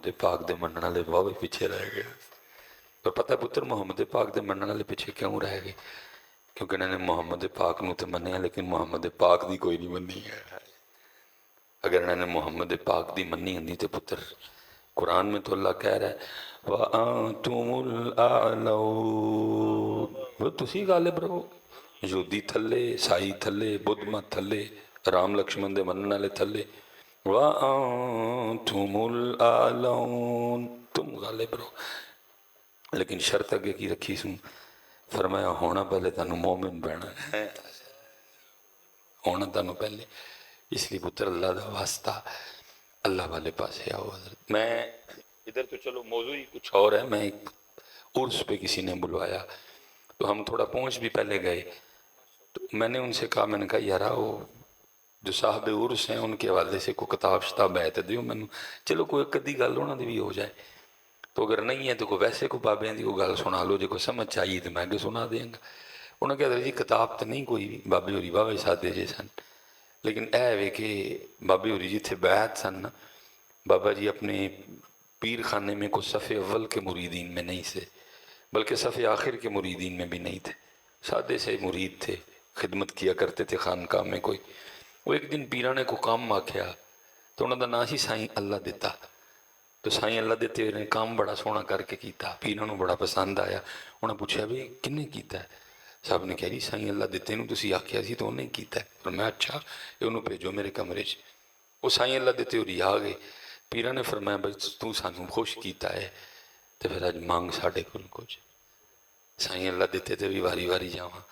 मुहम्मद पाक दे मनण वाले वाहवे पिछे रह गए। पर पता पुत्र मुहम्मद पाक दे मनण वाले पिछे क्यों रह गए? क्योंकि इन्होंने मुहम्मद पाक नूं तो मन्निया लेकिन मुहम्मद पाक दी कोई नहीं मन्नी है। अगर इन्होंने मुहम्मद पाक दी मन्नी होंदी तो पुत्र कुरान में तो अल्लाह कह रहा है व अंतुमुल आलऊन, वो तुसी गालिब रहो। यहूदी थले, ईसाई थले, बुद्ध मत थले, राम लक्ष्मण दे मनण वाले थले, व अंतुमुल आलऊन, तुम गालिब रहो। लेकिन शर्त अगे की रखी सूँ, फरमाया होना पहले तुहानूं मोमिन बनना है, होना तुहानूं पहले। इसलिए पुत्र अल्लाह का वास्ता अल्लाह वाले पासे आओ। मैं इधर तो चलो मौजू ही कुछ और है, मैं एक उर्स पे किसी ने बुलवाया तो हम थोड़ा पहुंच भी पहले गए। तो मैंने उनसे कहा, मैंने कहा यार वो जो साहब उर्स हैं उनके हवाले से कोई किताब शताब है तो दियो मैनू, चलो कोई कदी गल उन्होंने भी हो जाए। तो अगर नहीं है तो कोई वैसे कोई बाबियां की कोई गल सुना लो, जो कोई समझ आई तो मैं अगे सुना देंगा। उन्होंने कहा जी किताब तो नहीं कोई भी, बाबे होरी वाहवे सादे जे सन, लेकिन यह वे कि बाबे होरी जिथे बैत सन ना, बाबा जी अपने पीर खाने में कुछ सफ़े अव्वल के मुरीदीन में नहीं थे, बल्कि सफ़े आखिर के मुरीदीन में भी नहीं थे। सादे से मुरीद थे, खिदमत किया करते थे खानकाह में। कोई वो एक दिन पीरा ने को काम आख्या तो उन्होंने नाम ही साईं अल्लाह दिता। तो साईं अल्लाह दिते ने काम बड़ा सोहना करके किया, पीरा नूं बड़ा पसंद आया। उन्हें पूछा भी किन्ने किया है? साहब ने कहा जी साईं अल्लाह दिते नूं तुसीं आख्या सी तो उन्हें किया है। पर मैं अच्छा ये उन्होंने भेजो मेरे कमरे च। वो साईं अल्लाह दिते होरी आ गए। पीरा ने फरमाया बई तू सानू खुश किया है तो फिर अज मंग साढ़े कोल कुछ। साईं अल्लाह दिते तो भी वारी वारी जावा।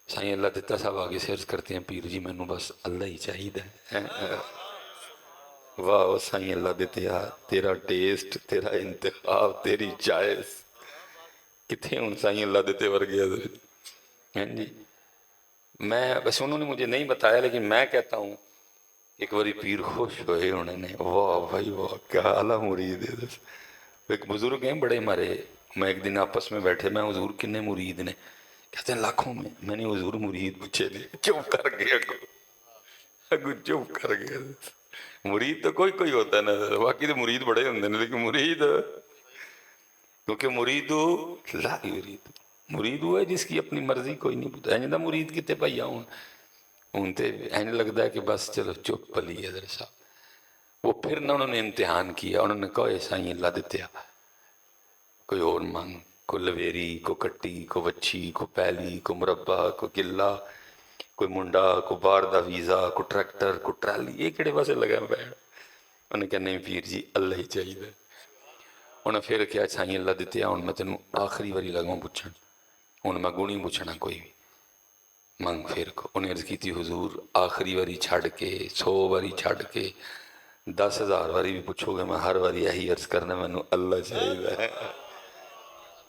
साईं अल्लाह दिता साहब आगे सिर करते हैं, पीर जी मैनू बस अल्लाह ही चाहिए है। वाह साईं अल्लाह दिते तेरा टेस्ट, तेरा इंतखाब, तेरी चॉइस कितने हूँ साईं अल्लाह दिते वर्गे हैं जी। मैं बस उन्होंने मुझे नहीं बताया, लेकिन मैं कहता हूँ एक बारी पीर खुश हुए होने ने, वाह भाई वाह क्या आला मुरीद है। एक बुजुर्ग हैं बड़े मारे, मैं एक दिन आपस में बैठे, मैं हुजूर किन्ने मुरीद ने? कहते हैं लाखों में। मैंने हुजूर मुरीद पूछे नहीं, चुप कर गया। अगू चुप कर गया। मुरीद तो कोई कोई होता है ना, बाकी तो मुरीद बड़े होंगे ने, लेकिन मुरीद क्योंकि मुरीदू ला युरीद, मुरीद वो है जिसकी अपनी मर्जी कोई नहीं पूछता। इंज दा मुरीद कितने भाईया हूँ हूँ तो इंज लगता है कि बस चलो चुप पली है दर साहब। वो फिर ना उन्होंने इम्तिहान किया, उन्होंने कहा साईं अल्लाह दित्या कोई और मंग, को लवेरी, को कट्टी, को वच्छी, को पैली, को मुरब्बा, को किला, कोई मुंडा, को बाहर का वीज़ा, को ट्रैक्टर, को ट्राली, ये किहड़े पासे लगा पैण? उन्हें कहा नहीं पीर जी अल्लाह ही चाहिए। उन्हें फिर क्या साईं अल्लाह दित्या हुण मैं तेनों आखिरी बारी लगा पुछण, हुण मैं गुणी पुछना कोई भी मंग। फिर को उन्हें अर्ज की हुजूर आखिरी बारी छड़ के 100 बारी छड़ के 10,000 बारी भी पूछोगे मैं हर बारी यही अर्ज करना मैनू अल्लाह चाहिए।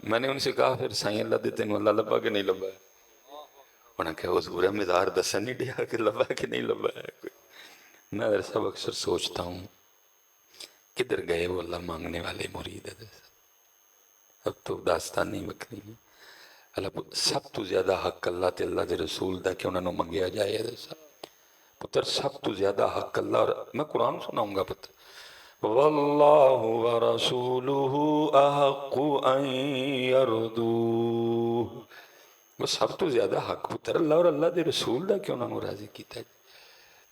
मैंने उनसे कहा फिर साईं अल्लाह दे तेन अल्लाह लभा कि नहीं लभा? उन्हें कहा हुजूर है मज़ार दसन नहीं दिया कि लभा कि नहीं लभा है कोई। मैं सब अक्सर सोचता हूँ किधर गए वो अल्लाह मांगने वाले मुरीद है। अब तो दास्तानी बखरी है। अल्लाह सब तो ज्यादा हक अल्लाह ते अल्लाह के रसूल का कि उन्होंने मंगया जाए। पुत्र सब तो ज्यादा हक अल्लाह, और मैं कुरान सुनाऊंगा पुत्र, वल्लाहु व रसूलुहु अहक्कु अन यरदूह, वो सब तो ज्यादा हक पुत्र अल्लाह और अल्लाह के रसूल का कि उन्होंने राजी किया।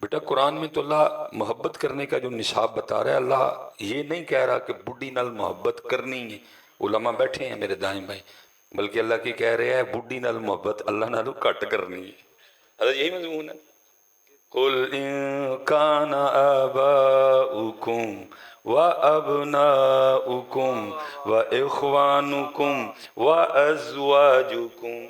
बेटा कुरान में तो अल्लाह मोहब्बत करने का जो निसाब बता रहा है, अल्लाह ये नहीं कह रहा कि बुढ़ी नाल मोहब्बत करनी है। उलमा बैठे हैं मेरे दाएं बाएं, बल्कि अल्लाह की कह रहे हैं बुढ़ी नाल मोहब्बत अल्लाह नालों घट करनी है। अल्लाह यही मजमून है। कुल इन कान आबाउकुम व अबनाउकुम व इख्वानुकुम व अज़वाजुकुम।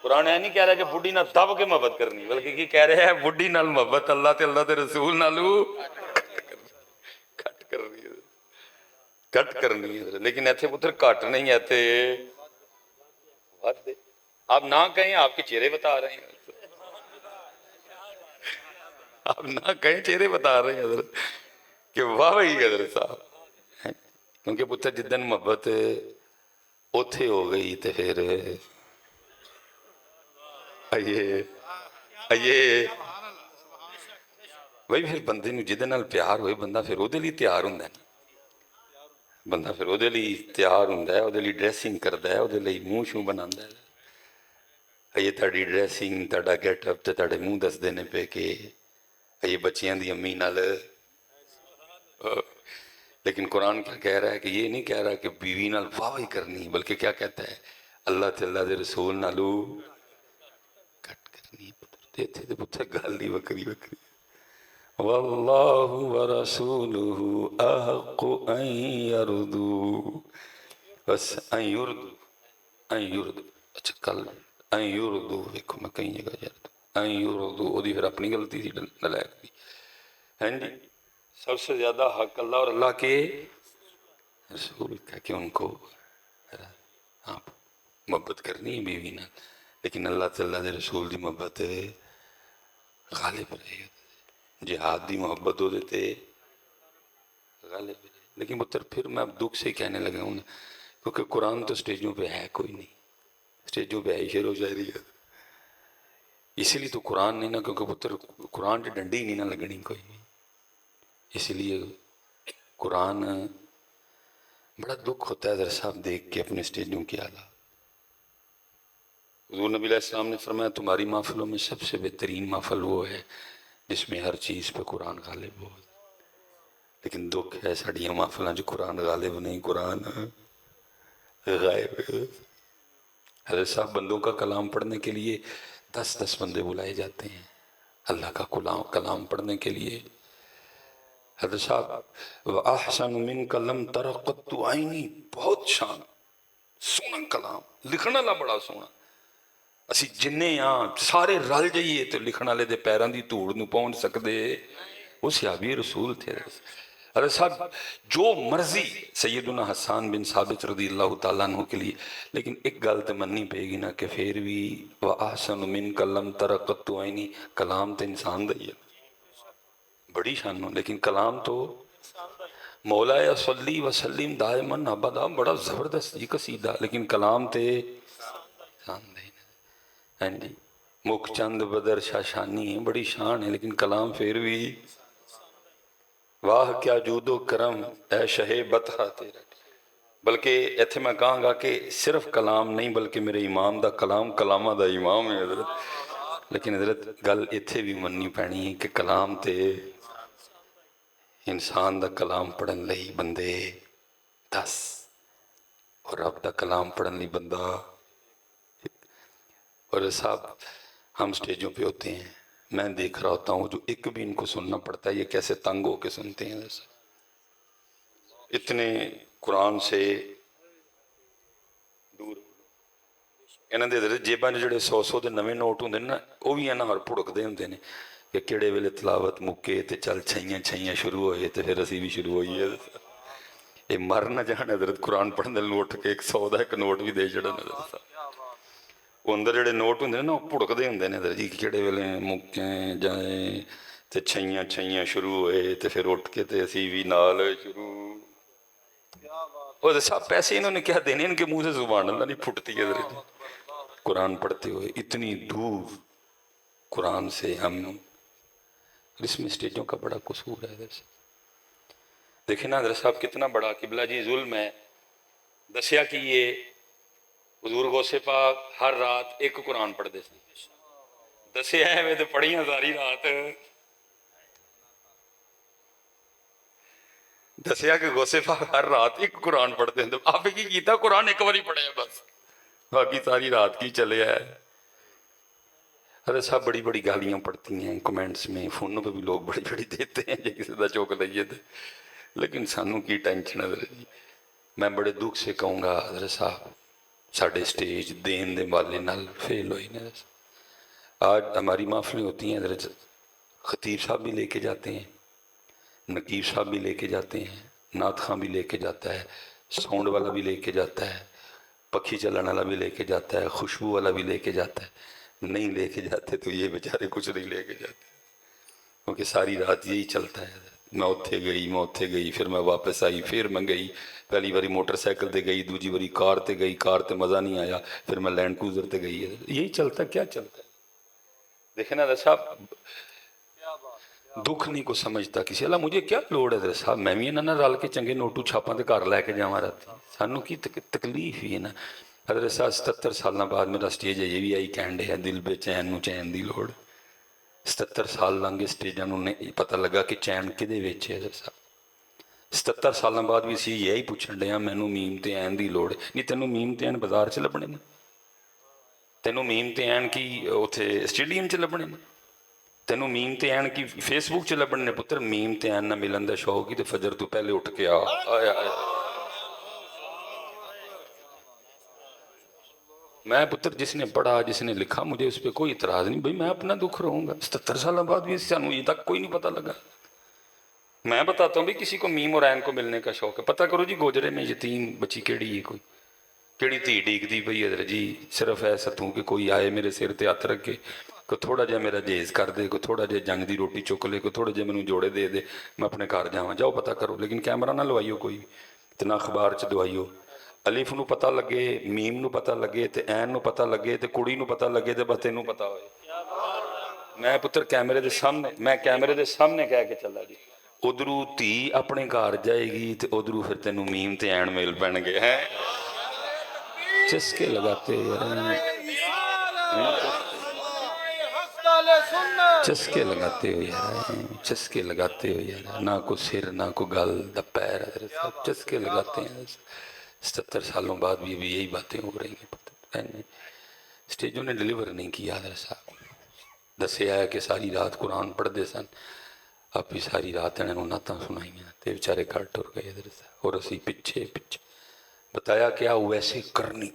कुरान है नहीं कह रहा कि बुढ़ी नाल दब के मोहब्बत करनी, बल्कि की कह रहा है बुढ़ी नाल मोहब्बत अल्लाह ते अल्लाह दे रसूल नालू घट करनी है, घट करनी है। लेकिन इतने पुत्र घट नहीं है, इतने वध। आप ना कहें आपके चेहरे बता रहे हैं, आप ना कहें चेहरे बता रहे हैं कि वाह भाई गदर साहब। क्योंकि पुत्र जिदन मोहब्बत उथे हो गई तो फिर आइए आइए भाई, फिर बंदे जिदे नाल प्यार होए बंदा फिर उहदे लिए तैयार हुंदा है। ਬੰਦਾ ਫਿਰ ਉਹਦੇ ਲਈ ਤਿਆਰ ਹੁੰਦਾ ਹੈ, ਉਹਦੇ ਲਈ ਡਰੈਸਿੰਗ ਕਰਦਾ ਹੈ, ਉਹਦੇ ਲਈ ਮੂੰਹ ਸ਼ੂੰ ਬਣਾਉਂਦਾ ਹੈ। ਇਹ ਤੁਹਾਡੀ ਡਰੈਸਿੰਗ, ਤੁਹਾਡਾ ਗੈਟਅਪ ਤੇ ਤੁਹਾਡੇ ਮੂੰਹ ਦੱਸਦੇ ਨੇ ਪਏ ਕਿ ਇਹ ਬੱਚਿਆਂ ਦੀ ਅੰਮੀ ਨਾਲ। لیکن قرآن کیا کہہ رہا ہے کہ یہ نہیں کہہ رہا کہ بیوی نال واہ ہی کرنی، بلکہ کیا کہتا ہے اللہ تے اللہ دے رسول نالو کٹ کرنی۔ دیتے تو پتھر گال دی وکری وکری۔ واللہ ورسولہ احق ان یردو، بس ان یردو، ان یردو، اچھا کل ان یردو، دیکھو میں کہیں جگہ یردو، ان یردو، وہ دی پھر اپنی غلطی تھی نلائق دی، ہیں جی۔ سب سے زیادہ حق اللہ اور اللہ کے رسول کا کہ ان کو ہاں محبت کرنی ہے بیوی نال، لیکن اللہ تعالیٰ دے رسول دی محبت غالب رہے، جہاد دی محبت ہو دیتے غالب رہے۔ لیکن پتر پھر میں اب دکھ سے کہنے لگا ہوں، کیونکہ قرآن تو سٹیجوں پہ ہے کوئی نہیں، سٹیجوں پہ ہے شعر و شاعری ہے، اسی لیے تو قرآن نہیں نا، کیونکہ پتر قرآن کی ڈنڈی نہیں نہ لگنی کوئی نہیں، اس لیے قرآن بڑا دکھ ہوتا ہے ذرا صاحب دیکھ کے اپنے سٹیجوں کی حالات۔ حضور نبی علیہ السلام نے فرمایا تمہاری محفلوں میں سب سے بہترین محفل وہ ہے جس میں ہر چیز پہ قرآن غالب ہو، لیکن دکھ ہے ساڑیاں محفلیں جو قرآن غالب نہیں، قرآن غائب ہے۔ حضرت صاحب بندوں کا کلام پڑھنے کے لیے 10 بندے بلائے جاتے ہیں، اللہ کا کلام پڑھنے کے لیے۔ حضرت صاحب وَأَحْسَنُ مِنْكَ لَمْ تَرَ قَطُّ عَيْنِي، بہت شان سونا کلام، لکھنا لا بڑا سونا، اسی جننے یہاں سارے رل جائیے تو لکھنا لے دے پیران دی توڑ نو پہنچ سکدے، وہ صحابی رسول تھے۔ حضرت صاحب جو مرضی سیدنا حسان بن ثابت رضی اللہ تعالیٰ عنہ کے لیے، لیکن ایک گل تو مننی پے گی نا کہ پھر بھی وَأَحْسَنُ مِنْكَ لَمْ تَرَ قَطُّ عَيْنِي، کلام تو انسان دا ہی ہے بڑی شان ہو، لیکن کلام تو مولا صلی وسلم دائماً ابدا، بڑا زبردست جی قصیدہ، لیکن کلام تے انسان دا ہی نہیں۔ ہاں جی مکھ چند بدر شاشانی ہے، بڑی شان ہے، لیکن کلام پھر بھی واہ کیا جود و کرم اے شہ بطحہ تیرا۔ بلکہ ایتھے میں کہاں گا کہ صرف کلام نہیں بلکہ میرے امام دا کلام کلامہ دا امام ہے حضرت، لیکن حضرت گل ایتھے بھی مننی پینی ہے کہ کلام تے انسان دا کلام پڑھن لئی بندے 10 اور رب دا کلام پڑھن لئی بندہ۔ اور صاحب ہم سٹیجوں پہ ہوتے ہیں، میں دیکھ رہا ہوتا ہوں جو ایک بھی ان کو سننا پڑتا ہے یہ کیسے تنگ ہو کے سنتے ہیں، اتنے قرآن سے دور۔ انہاں دے جیباں جڑے 100 دے نویں نوٹ ہوندے نا، وہ بھی انہاں ہر پھڑکدے ہوندے نے کہ کیڑے ویلے تلاوت مکے تے چل چھیاں شروع ہوئے تے پھر اسی بھی شروع ہوئی ہے۔ یہ مر نہ جان حضرت قرآن پڑھن دے اٹھ کے 100 دا ایک نوٹ بھی دے جڑا حضرت صاحب، وہ اندر جڑے نوٹ ہوندے نے نا وہ پھڑکدے ہوندے نے حضرت جی کیڑے ویلے مکیں جائیں تے چھیاں شروع ہوئے تے پھر اٹھ کے تے اسی بھی نال شروع۔ اور صاحب پیسے انہوں نے کیا دینے، ان کے منہ سے زبان اللہ نہیں پھٹتی ہے حضرت قرآن پڑھتے ہوئے، اتنی دور قرآن سے ہم، اس میں سٹیجوں کا بڑا قصور ہے حضرت۔ دیکھیں نا حضرت صاحب کتنا بڑا قبلہ جی ظلم ہے، دسیا کہ یہ حضور غوث پاک ہر رات ایک قرآن پڑھ دے سے، دسیا ہے میں تو پڑھیاں ساری رات، دسیا کہ غوث پاک ہر رات ایک قرآن پڑھتے ہیں، آپ کی کیتا قرآن ایک باری پڑھے ہیں بس، باقی ساری رات کی چلے ہے۔ حضرت صاحب بڑی بڑی گالیاں پڑھتی ہیں کمنٹس میں، فونوں پہ بھی لوگ بڑی بڑی دیتے ہیں جی کسی دا چوک لئیے تھے، لیکن سانوں کی ٹینشن حضرت جی۔ میں بڑے دکھ سے کہوں گا حضرت صاحب ساڑھے سٹیج دین دے والے نال فیل ہوئی نے۔ آج ہماری محفلیں ہوتی ہیں حضرت، خطیب صاحب بھی لے کے جاتے ہیں، نقیب صاحب بھی لے کے جاتے ہیں، نعت خاں بھی لے کے جاتا ہے، ساؤنڈ والا بھی لے کے جاتا ہے، پکھی چلن والا بھی لے کے جاتا ہے، خوشبو والا بھی لے کے جاتا ہے، نہیں لے کے جاتے تو یہ بیچارے کچھ نہیں لے کے جاتے، کیونکہ ساری رات یہی چلتا ہے۔ میں اتھے گئی پھر میں واپس آئی، پھر میں گئی، پہلی باری موٹر سائیکل تے گئی، دوجی باری کار تے گئی، کار تے مزہ نہیں آیا، پھر میں لینڈ کروزر تے گئی ہے، یہی چلتا ہے۔ کیا چلتا ہے؟ دیکھیں نا صاحب दुख नहीं को समझता किसी। अल्लाह मुझे क्या लोड़ है तेरे साहब, मैं भी इन्हां नाल रल के चंगे नोटू छापां ते घर लैके जावां राती, सानू की तकलीफ ही है ना। हज़रत साहब 77 साल बाद मेरा स्टेज अजे भी आई कहण डे दिल बेचैन नूं चैन दी लोड़। 77 साल लंघे स्टेजां नूं नहीं पता लगा कि चैन किहदे विच है। हज़रत साहब 77 साल बाद भी असीं यही पुछण डे मैनू मीम ते ऐन दी लोड़ नहीं। तैनू मीम ते ऐन बाजार च लभणे ने, तैनू मीम ते ऐन की उत्थे स्टेडियम च लभणे ने, तैनू मीम ते ऐन की फेसबुक च लभणे ने। पुत्र मीम ते ऐन ना मिलन दा शौक ही तो फजर तो पहले उठ के आ। मैं पुत्र जिसने पढ़ा जिसने लिखा मुझे उस पर कोई इतराज़ नहीं भाई, मैं अपना दुख रहूँगा। 77 साल बाद भी सानू ये तक कोई नहीं पता लगा। मैं बताता हूँ भी किसी को मीम और ऐन को मिलने का शौक है, पता करो जी गोजरे में यतीम बच्ची केड़ी है, कोई केड़ी धी डीकदी पई है जी। सिर्फ ऐसा तू कि कोई आए मेरे सिर ते हत्थ रखे, कोई थोड़ा जिहा मेरा जेज कर दे, कोई थोड़ा जिहा जंग की रोटी चुक ले, कोई थोड़े जिहे मैनू जोड़े दे मैं अपने घर जावां। जाओ पता करो, लेकिन कैमरा ना लवाइयो कोई ते ना अखबार च दवाइयो। अलिफ नूं पता लगे, मीम नूं पता लगे ते ऐन नूं पता लगे ते कुड़ी नूं पता लगे ते बस तैनूं पता होए। मैं पुत्र कैमरे दे सामने, मैं कैमरे दे सामने कह के चला जी, उधरू धी अपने घर जाएगी तो उधरू फिर तेनू मीम ते ऐन मिल पैणगे हैं। चस्के लगाते चस्के लगाते हो यार, चस्के लगाते हो यार, ना को सिर ना को गल द पैर, सब चस्के लगाते हैं। 77 सालों बाद भी अभी यही बातें हो रही हैं। स्टेजों ने डिलीवर नहीं किया। हज़रत साहब दसिया है कि सारी रात कुरान पढ़ते सन, आप भी सारी रात इन्होंने नातां सुनाइयां ते बेचारे घर टुर गए। हज़रत साहब और असी पिछे पिछे बताया क्या वैसे करनी।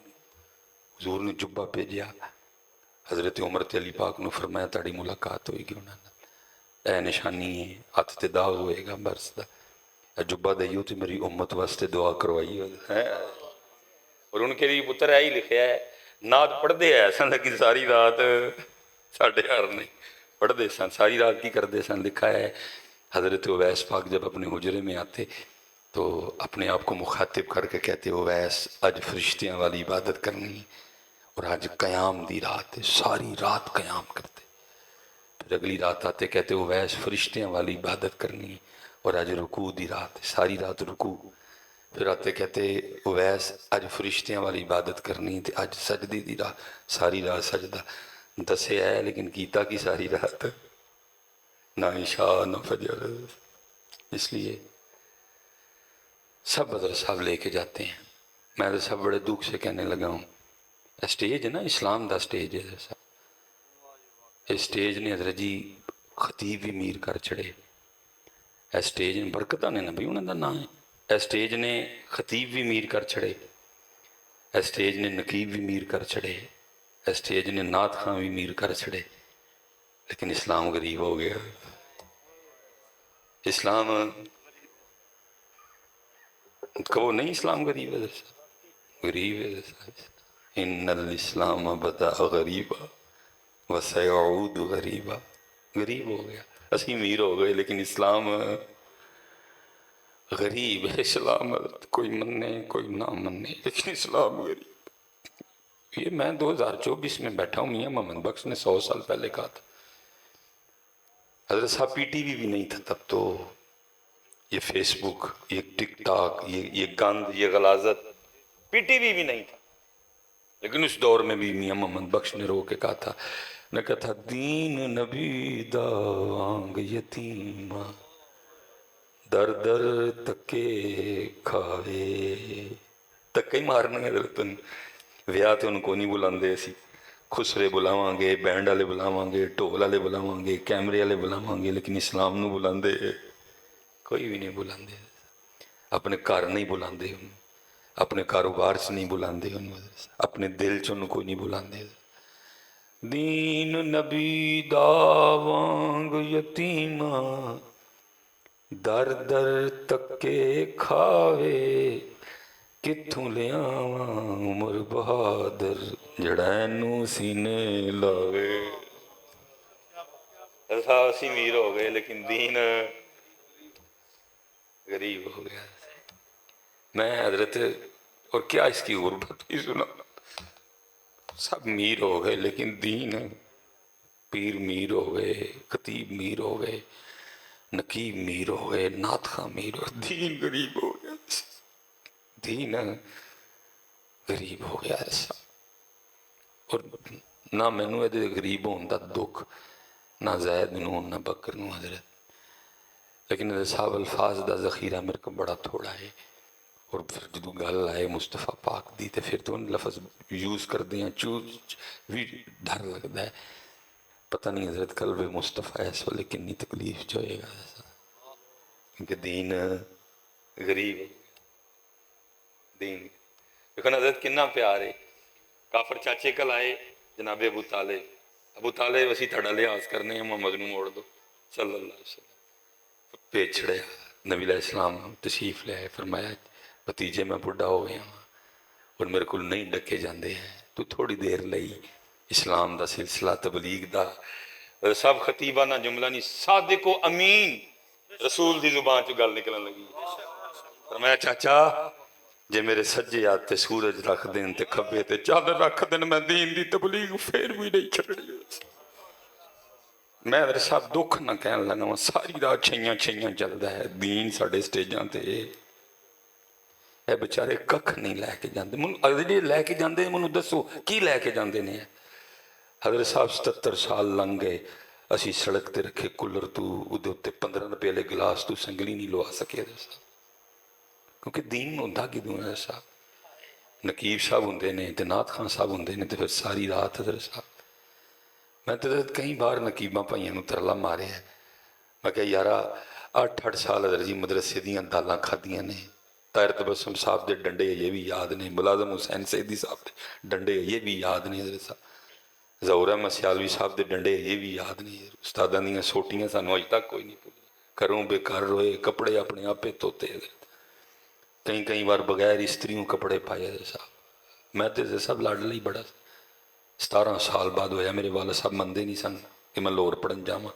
हजूर ने जुब्बा भेजा, हज़रत उमर ते अली पाक ने फरमाया ताड़ी मुलाकात होएगी उन्होंने, ए निशानी है हथ ते दाग होएगा बरस का, जुब्बा दईओ तो मेरी उम्मत वास्ते दुआ करवाई है। और उनके लिए पुत्र है ही लिखा है, नात पढ़ते है सन लेकिन सारी रात साढ़े हार नहीं पढ़ते सन, सारी रात की करते सन। लिखा है हज़रत उवैस पाक जब अपने हुजरे में आते तो अपने आप को मुखातिब करके कहते उवैस अज फरिश्तियाँ वाली इबादत करनी और आज क़याम दी रात है, सारी रात क़याम करते। फिर अगली रात आते कहते उवैस फरिश्तियाँ वाली इबादत करनी और आज रुकू दी रात है, सारी रात रुकू। फिर आते कहते उवैस अज फरिश्तियाँ वाली इबादत करनी तो अज सजदी दी रात, सारी रात सजदा। दसे है लेकिन कीता की सारी रात, ना इशा ना फजर। इसलिए सब हज़रत साहब लेके जाते हैं। मैं तो सब बड़े दुख से कहने लगा हूँ, स्टेज है ना इस्लाम का स्टेज है हज़रत साहब, इस स्टेज ने हज़रत जी खतीब भी मीर कर छड़े। इस स्टेज ने बरकतां ने ना भी उन्होंने नाम है, इस स्टेज ने खतीब भी मीर कर छड़े, इस स्टेज ने नकीब भी मीर कर छड़े, इस स्टेज ने नात खां भी मीर कर छड़े। लेकिन इस्लाम गरीब हो गया। इस्लाम कहो नहीं, इस्लाम गरीब है, गरीब है। इन्नल इस्लाम बदा गरीबा व सयऊद गरीबा। गरीब हो गया, असी अमीर हो गए लेकिन इस्लाम गरीब है। इस्लाम कोई मन्ने कोई ना मन्ने लेकिन इस्लाम गरीब। ये मैं 2024 में बैठा हूँ, मियाँ मोहम्मद बख्श ने 100 साल पहले कहा था। हज़रत साहब पीटीवी भी नहीं था तब तो, ये फेसबुक ये टिकटॉक ये गंद ये गलाजत, पीटीवी भी नहीं था। लेकिन उस दौर में भी मियाँ मोहम्मद बख्श ने रो के कहा था, ने कहा था दीन नबी दांग यतीमा दर दर तके खावे। धक्के ही मारने तुम विआह तो उनको नहीं बुलाते, असी खुसरे बुलावांगे, बैंड वाले बुलावांगे, ढोल वाले बुलावांगे, कैमरे वाले बुलावांगे, लेकिन इस्लाम नूं बुलाते कोई भी नहीं बुलाते। अपने घर नहीं बुलाते, अपने कारोबार च नहीं बुलाते, अपने दिल च उन्होंने कोई नहीं बुलाते। दीन नबी दा वांग यतीमा दर दर तके खावे, कित्थों लियावां उमर बहादुर जड़ा इनू सीने लावे। असी अमीर हो गए लेकिन दीन गरीब हो गया। मैं हजरत और क्या इसकी गुर्बत भी सुना, सब मीर हो गए लेकिन दीन, पीर मीर हो गए, खतीब मीर हो गए, نقیب میر ہو گئے، نعت خواں میر ہو، دین غریب ہو گیا، دین غریب ہو گیا ایسا۔ اور نہ مینوں یہ غریب ہون دا دکھ، نہ زید نوں نہ بکر نوں حضرت، لیکن حضرت صاحب الفاظ دا ذخیرہ میرے کو بڑا تھوڑا ہے، اور پھر جدو گل آئے مصطفیٰ پاک دی تے پھر تو ان لفظ یوز کر دیا چوز بھی ڈر لگتا ہے، پتہ نہیں حضرت قلب مصطفیٰ اس وقت کنی تکلیف جوئے گا ایسا، کیونکہ دین غریب دین، لیکن حضرت کننا پیار ہے۔ کافر چاچے کل آئے جناب ابو طالب اسی تھڑا لحاظ کرنے ہیں، محمد نو موڑ دو صلی اللہ علیہ وسلم، پیچھڑے نبی علیہ السلام تشریف لے آئے، فرمایا بھتیجے میں بڑھا ہو گیا ہوں اور میرے کو نہیں ڈکے جاندے ہیں، تو تھوڑی دیر لئی اسلام دا سلسلہ تبلیغ دا سب خطیبانہ جملہ نہیں، صادق و امین رسول دی زبان چ گل نکلن لگی، فرمایا چاچا جے میرے سجے ہاتھ تے سورج رکھ دین تے کھبے تے چادر رکھ دین، میں دین دی تبلیغ پھر بھی نہیں چھڑی۔ میں میرے صاحب دکھ نہ کہن لگا ہوں، ساری رات چھیاں چھیاں چلدا ہے دین ساڑھے سٹیجاں تے، اے بچارے ککھ نہیں لے کے جاندے، اگر یہ لے کے جاندے منو دسو کی لے کے جاندے نے؟ حضرت صاحب 77 سال لنگ گئے، اسی سڑک تے رکھے کولر تو ادھے تے 15 روپے والے گلاس تو سنگلی نہیں لوا سکے حضرت صاحب، کیونکہ دین ہوندا کدوں ہے صاحب؟ نقیب صاحب ہوندے نے تے نعت خان صاحب ہوندے نے تے پھر ساری رات حضرت صاحب، میں تے حضرت کئی بار نقیباں پائیاں نو ترلا مارے ہیں، میں کہا یارا 8 سال حضرت جی مدرسے دیاں دالاں کھادیاں نے، طاہر تبسم صاحب دے ڈنڈے یہ بھی یاد نے، ملازم حسین سیدی صاحب دے ڈنڈے یہ بھی یاد نے حضرت صاحب، ظہور احمد سیالوی صاحب دے ڈنڈے یہ بھی یاد نہیں، استاداں دیاں سوٹیاں سانو اج تک کوئی نہیں پوچھی، کروں بے کر روئے کپڑے اپنے آپ پہ توتے حضرت، کئی بار بغیر استریوں کپڑے پائے حضرت صاحب، میں تے حضرت صاحب لاڈ لئی بڑا 17 سال بعد ہویا، میرے والد صاحب مندے نہیں سن کہ میں لور پڑھن جاواں،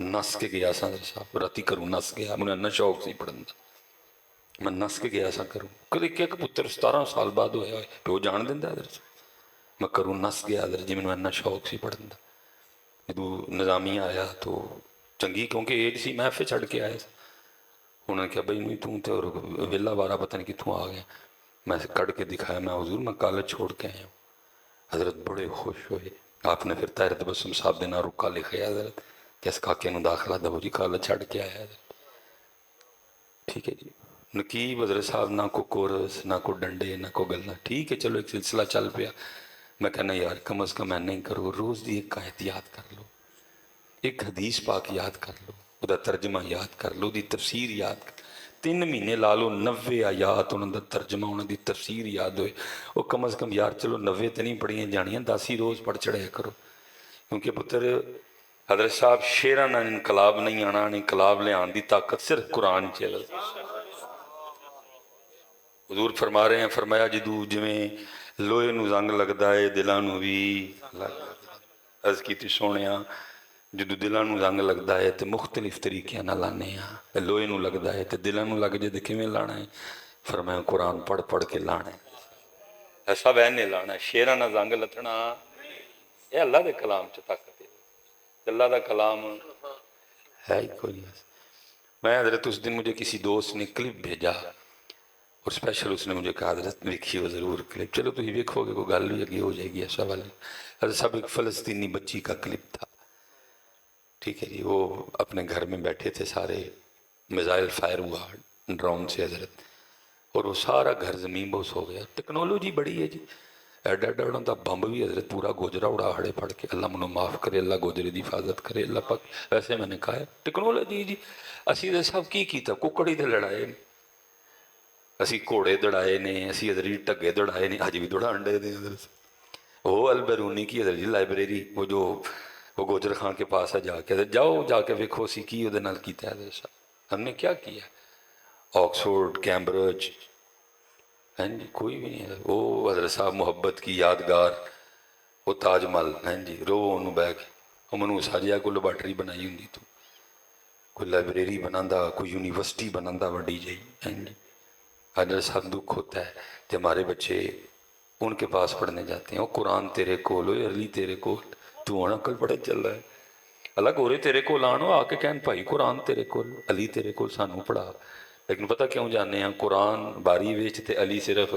نس کے گیا سا حضرت صاحب، راتی کروں نس گیا، مجھے انہا شوق سی پڑھن دا، میں نس کے گیا سا کروں، کدے کیا کہ پتر 17 سال بعد ہویا ہوئے تو وہ جان دیندہ حضرت صاحب، میں کروں نس گیا حضرت جی، میں انہا شوق سی پڑھن دا، جدو نظامی آیا تو چنگی کیونکہ ایڈ سی میں پھر چھڑ کے آئے سا، انہوں نے کہا بھئی نہیں توں تے اور ویلا بارہ پتہ نہیں کتوں آ گیا، میں سے کڑ کے دکھایا، میں حضور میں کالج چھوڑ کے آیا ہوں، حضرت بڑے خوش ہوئے، آپ نے پھر طاہر تبسم صاحب دینا رکا لکھے حضرت کہ اس کاکے نو داخلہ دو جی کالج چھڑ کے آیا حضرت، ٹھیک ہے جی۔ نقیب حضرت صاحب نہ کو کورس نہ کو ڈنڈے نہ کو گلنا، ٹھیک ہے چلو ایک سلسلہ چل پیا، میں کہنا یار کم از کم میں نہیں کرو، روز دی ایک آیت یاد کر لو، ایک حدیث پاک یاد کر لو، وہ دا ترجمہ یاد کر لو، دی تفسیر یاد کر 3 مہینے لالو 90 آیات انہوں دا ترجمہ انہوں دی تفسیر یاد ہوئے، وہ کم از کم یار چلو 90 تے نہیں پڑھیاں جانیاں 10 ہی روز پڑھ چڑھے کرو، کیونکہ پتر حضرت صاحب شیرانہ انقلاب نہیں آنا، انقلاب لے آن دی طاقت صرف قرآن چل۔ حضور فرما رہے ہیں، فرمایا جدو جویں لوہے نو زنگ لگدا ہے دلاں نو بھی عرض کیتی سونیاں، جدو دلاں نو زنگ لگدا ہے تے مختلف طریقے نہ لانے ہیں، لوہے نو لگدا ہے تے دلاں نو لگ جے تے کیویں لانا ہے؟ فرمایا قرآن پڑھ پڑھ کے لانا ہے، ایسا بہنے لانا ہے، شیرانہ زنگ لتنا، یہ اللہ دے کلام چ طاقت ہے، اللہ دا کلام ہے ہی کوئی نہیں۔ میں حضرت اس دن مجھے کسی دوست نے کلپ بھیجا اور اسپیشل اس نے مجھے کہا حضرت دیکھیے وہ ضرور کلپ، چلو تو ہی دیکھو گے کوئی گل بھی اگلی ہو جائے گی ایسا والی، حضرت صاحب ایک فلسطینی بچی کا کلپ تھا، ٹھیک ہے جی، وہ اپنے گھر میں بیٹھے تھے سارے، میزائل فائر ہوا ڈرون سے حضرت، اور وہ سارا گھر زمین بوس ہو گیا، ٹیکنالوجی بڑی ہے جی، ایڈا ایڈا اڑا دا بمب بھی حضرت پورا گوجرہ اڑا ہڑے پڑھ کے، اللہ منو معاف کرے، اللہ گوجرے دی حفاظت کرے، اللہ پاک، ویسے میں نے کہا ہے ٹیکنالوجی جی، اسی دے صاحب کی کیتا ککڑی دے لڑائے نے، اسی کوڑے دڑائے نے، اسی حضرت جی ٹگے دڑائے نے، آج بھی دڑان دے دیں حضرت، وہ البیرونی کی حضرت جی لائبریری، وہ جو وہ گوجر خان کے پاس ہے جا کے حضرت جاؤ جا کے ویکھو سی کی ادھے نال کیتا ہے حضرت صاحب، ہم نے کیا کیا آکسفورڈ کیمبرج، ہیں جی کوئی بھی نہیں ہے، وہ حضرت صاحب محبت کی یادگار، وہ تاج محل ہیں جی، رو انہوں بہ کے، وہ منو ساجیا کو لیبارٹری بنائی ہوں تو کوئی لائبریری بناندہ کوئی یونیورسٹی بناندہ وڈی جائی ہیں جی، حضرت صاحب دکھ ہوتا ہے کہ ہمارے بچے ان کے پاس پڑھنے جاتے ہیں، وہ قرآن تیرے کول ہوئے علی تیرے کول، تو ہونا کل پڑھے چل رہا ہے، अलग हो रहे तेरे कोल आण आ के कहन भाई कुरान तेरे कोल, अली तेरे कोल, सानू पढ़ा। लेकिन पता क्यों जाने हैं? कुरान बारी विच ते अली सिर्फ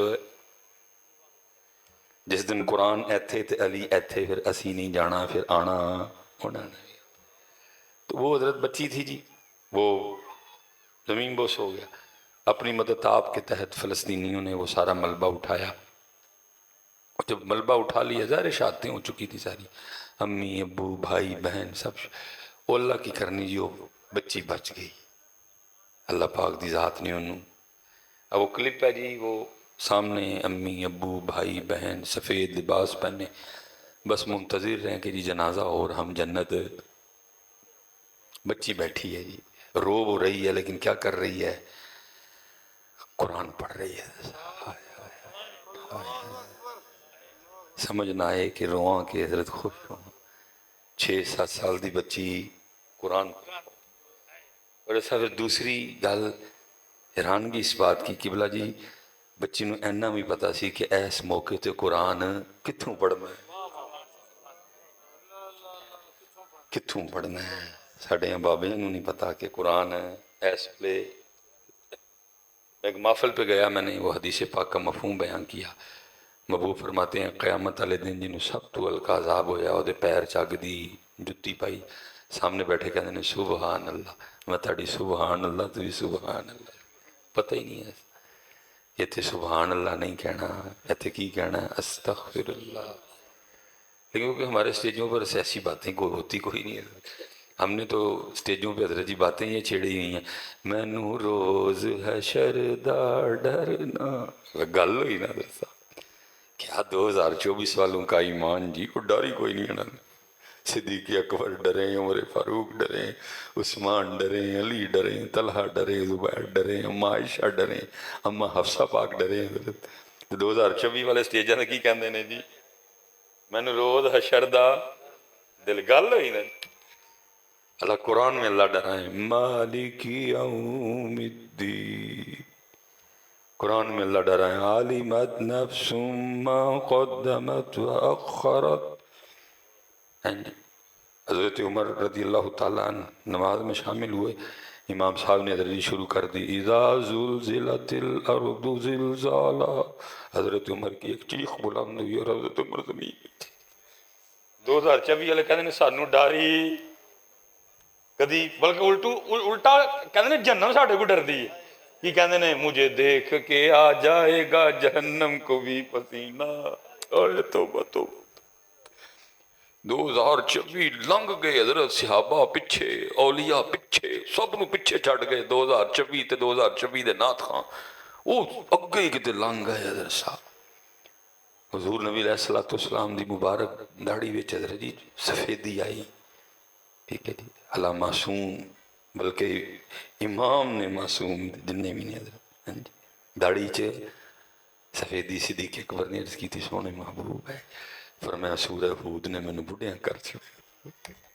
जिस दिन कुरान इत्थे ते अली इत्थे, फिर असी नहीं जाना, फिर आना उन्होंने। तो वो हजरत बच्ची थी जी, वो ज़मीन बोस हो गया। अपनी मदद आप के तहत फ़लस्तीनियों ने वो सारा मलबा उठाया। जब मलबा उठा लिया, ज़ाहिर शादियाँ हो चुकी थी सारी, अम्मी अब्बू भाई बहन सब, वो अल्लाह की करनी जी, वो बच्ची बच गई। अल्लाह पाक दी ज़ात ने उन्होंने। अब वो क्लिप है जी, वो सामने अम्मी अब्बू भाई बहन सफ़ेद लिबास पहने, बस मुंतज़िर रहें कि जी जनाजा और हम जन्नत। बच्ची बैठी है जी, रो वो रही है, लेकिन क्या कर रही है? कुरान पढ़ रही है। समझ ना आए कि रोआं के हजरत खुश हों। 6-7 साल की बच्ची कुरान। और ऐसा फिर दूसरी गल हैरानगी इस बात की, किबला जी बच्ची नूं इन्ना भी पता सी कि इस मौके ते कुरान कित्थों पढ़ना है, कित्थों पढ़ना है। साढ़े बाबे नूं नहीं पता कि कुरान इस वे। एक महफिल पे गया मैंने, वो हदीस पाक का मफहूम बयान किया। महबूब फरमाते हैं क़यामत वाले दिन जिन्होंने सब तो हल्का अजाब होया, वो पैर चग दी जुत्ती पाई, सामने बैठे कहते हैं सुबहान अल्लाह। मैं ताड़ी सुबहान अल्लाह, तुझी सुबहान अल्लाह। पता ही नहीं है इतने सुबहान अल्लाह नहीं कहना, इतने की कहना है अस्तगफिरुल्लाह। लेकिन क्योंकि हमारे स्टेजों पर ऐसी बातें कोई होती कोई नहीं है। हमने तो स्टेजों पे हजरत जी बातें ये छेड़ी हुई हैं, मैनू रोज है शरदा डरना, गल हुई ना दसा क्या 2024 वालों का ईमान जी, को डर ही कोई नहीं है। सिद्दीक़ अकबर डरे, उमर फारूक डरे, उस्मान डरे, अली डरे, तलहा डरे, जुबैर डरे, अम्मा आयशा डरे, अम्मा हफ्सा पाक डरे। 2024 वाले स्टेजा ने की कहते हैं जी, मैनू रोज हशर दा दिल, गल हुई ना। अल्लाह कुरान में अल्लाह डराए, मालिकी यौमिद्दीन, कुरान में अल्लाह डराए, आलिमत नफ्सुम मा क़द्दमत व अख़रत। हज़रत उमर रज़ी अल्लाह ताला अन्हु नमाज में शामिल हुए, इमाम साहब ने दर्जी शुरू कर दी, इज़ा ज़ुलज़िलतिल अर्दु ज़िलज़ालहा। हज़रत उमर की एक चीख बुलंद हुई और हज़रत उमर ज़मीन में थे। 2024 वाले कहते हैं सानू डर ही कदी, बल्कि उल्टा कहते हैं जहन्नम साढ़े को डरदी है। कि कहते हैं मुझे देख के आ जाएगा जहन्नम को भी पसीना। और तौबा तौबा, 2024 लंघ गए, हजरत सिहाबा पिछे, औलिया पिछे, सब नूं पिछे छड़ गए। 2024 ते 2024 दे नाथ खां वो अगे ही किते लंघ गए। हजरत साहब हुजूर नबी अलैहिस्सलाम दी मुबारक दाढ़ी विच हजरत जी सफेदी आई। ठीक है जी, अला मासूम, बल्कि इमाम ने मासूम जिन्ने भी नहीं हजरत दाढ़ी च सफेदी। सिद्दीक़ अकबर ने अर्ज़ की थी, सोने महबूब है, फरमाया सूरह हूद ने मैनू बुढ़िया कर छड़िया।